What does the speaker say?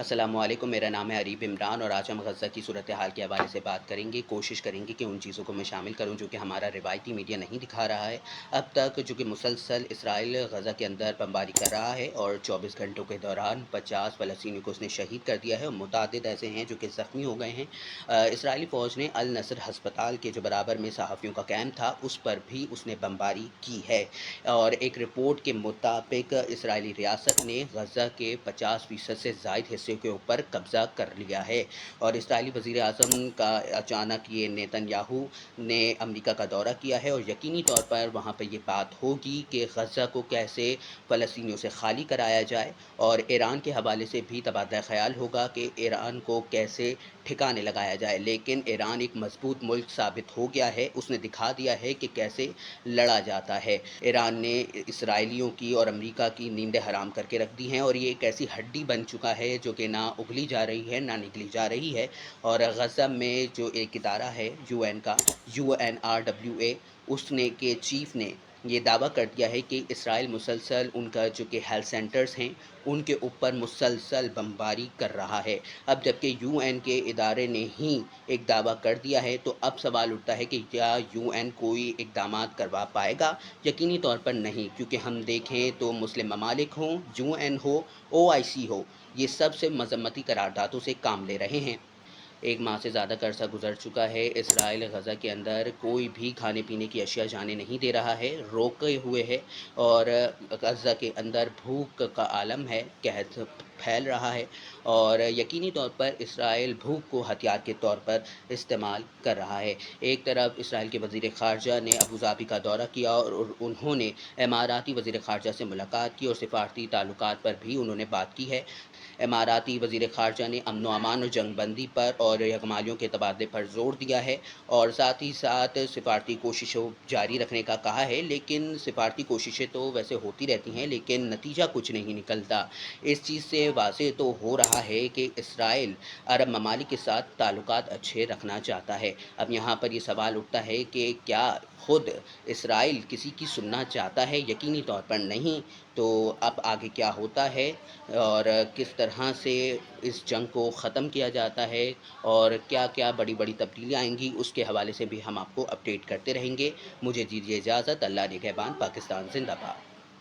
السلام علیکم، میرا نام ہے عریب عمران اور آج ہم غزہ کی صورتحال کے حوالے سے بات کریں گے۔ کوشش کریں گے کہ ان چیزوں کو میں شامل کروں جو کہ ہمارا روایتی میڈیا نہیں دکھا رہا ہے اب تک، جو کہ مسلسل اسرائیل غزہ کے اندر بمباری کر رہا ہے اور 24 گھنٹوں کے دوران 50 فلسطینیوں کو اس نے شہید کر دیا ہے اور متعدد ایسے ہیں جو کہ زخمی ہو گئے ہیں۔ اسرائیلی فوج نے النصر ہسپتال کے جو برابر میں صحافیوں کا کیمپ تھا اس پر بھی اس نے بمباری کی ہے، اور ایک رپورٹ کے مطابق اسرائیلی ریاست نے غزہ کے 50% سے زائد حصے کے اوپر قبضہ کر لیا ہے۔ اور اسرائیلی وزیر اعظم کا اچانک یہ نیتن یاہو نے امریکہ کا دورہ کیا ہے اور یقینی طور پر وہاں پہ یہ بات ہوگی کہ غزہ کو کیسے فلسطینیوں سے خالی کرایا جائے، اور ایران کے حوالے سے بھی تبادلہ خیال ہوگا کہ ایران کو کیسے ٹھکانے لگایا جائے۔ لیکن ایران ایک مضبوط ملک ثابت ہو گیا ہے، اس نے دکھا دیا ہے کہ کیسے لڑا جاتا ہے۔ ایران نے اسرائیلیوں کی اور امریکہ کی نیندیں حرام کر کے رکھ دی ہیں، اور یہ ایک ایسی ہڈی بن چکا ہے جو کہ نہ اگلی جا رہی ہے نہ نگلی جا رہی ہے۔ اور غزہ میں جو ایک ادارہ ہے UN کا UNRWA، اس نے کے چیف نے یہ دعویٰ کر دیا ہے کہ اسرائیل مسلسل ان کا جو کہ ہیلتھ سینٹرز ہیں ان کے اوپر مسلسل بمباری کر رہا ہے۔ اب جب کہ UN کے ادارے نے ہی ایک دعویٰ کر دیا ہے تو اب سوال اٹھتا ہے کہ کیا UN کوئی اقدامات کروا پائے گا؟ یقینی طور پر نہیں، کیونکہ ہم دیکھیں تو مسلم ممالک ہوں، UN ہو، OIC ہو، یہ سب سے مذمتی قراردادوں سے کام لے رہے ہیں۔ ایک ماہ سے زیادہ کا عرصہ گزر چکا ہے، اسرائیل غزہ کے اندر کوئی بھی کھانے پینے کی اشیاء جانے نہیں دے رہا ہے، روکے ہوئے ہے، اور غزہ کے اندر بھوک کا عالم ہے، قحط پھیل رہا ہے، اور یقینی طور پر اسرائیل بھوک کو ہتھیار کے طور پر استعمال کر رہا ہے۔ ایک طرف اسرائیل کے وزیر خارجہ نے ابوظہبی کا دورہ کیا اور انہوں نے اماراتی وزیر خارجہ سے ملاقات کی اور سفارتی تعلقات پر بھی انہوں نے بات کی ہے۔ اماراتی وزیر خارجہ نے امن و امان اور جنگ بندی پر اور یکمالیوں کے تبادلے پر زور دیا ہے، اور ساتھ ہی ساتھ سفارتی کوششوں جاری رکھنے کا کہا ہے، لیکن سفارتی کوششیں تو ویسے ہوتی رہتی ہیں لیکن نتیجہ کچھ نہیں نکلتا۔ اس چیز سے واضح تو ہو رہا ہے کہ اسرائیل عرب ممالک کے ساتھ تعلقات اچھے رکھنا چاہتا ہے۔ اب یہاں پر یہ سوال اٹھتا ہے کہ کیا خود اسرائیل کسی کی سننا چاہتا ہے؟ یقینی طور پر نہیں۔ تو اب آگے کیا ہوتا ہے اور کس طرح سے اس جنگ کو ختم کیا جاتا ہے اور کیا کیا بڑی بڑی تبدیلیاں آئیں گی، اس کے حوالے سے بھی ہم آپ کو اپڈیٹ کرتے رہیں گے۔ مجھے دیجیے اجازت۔ اللہ نگہبان۔ پاکستان زندہ باد۔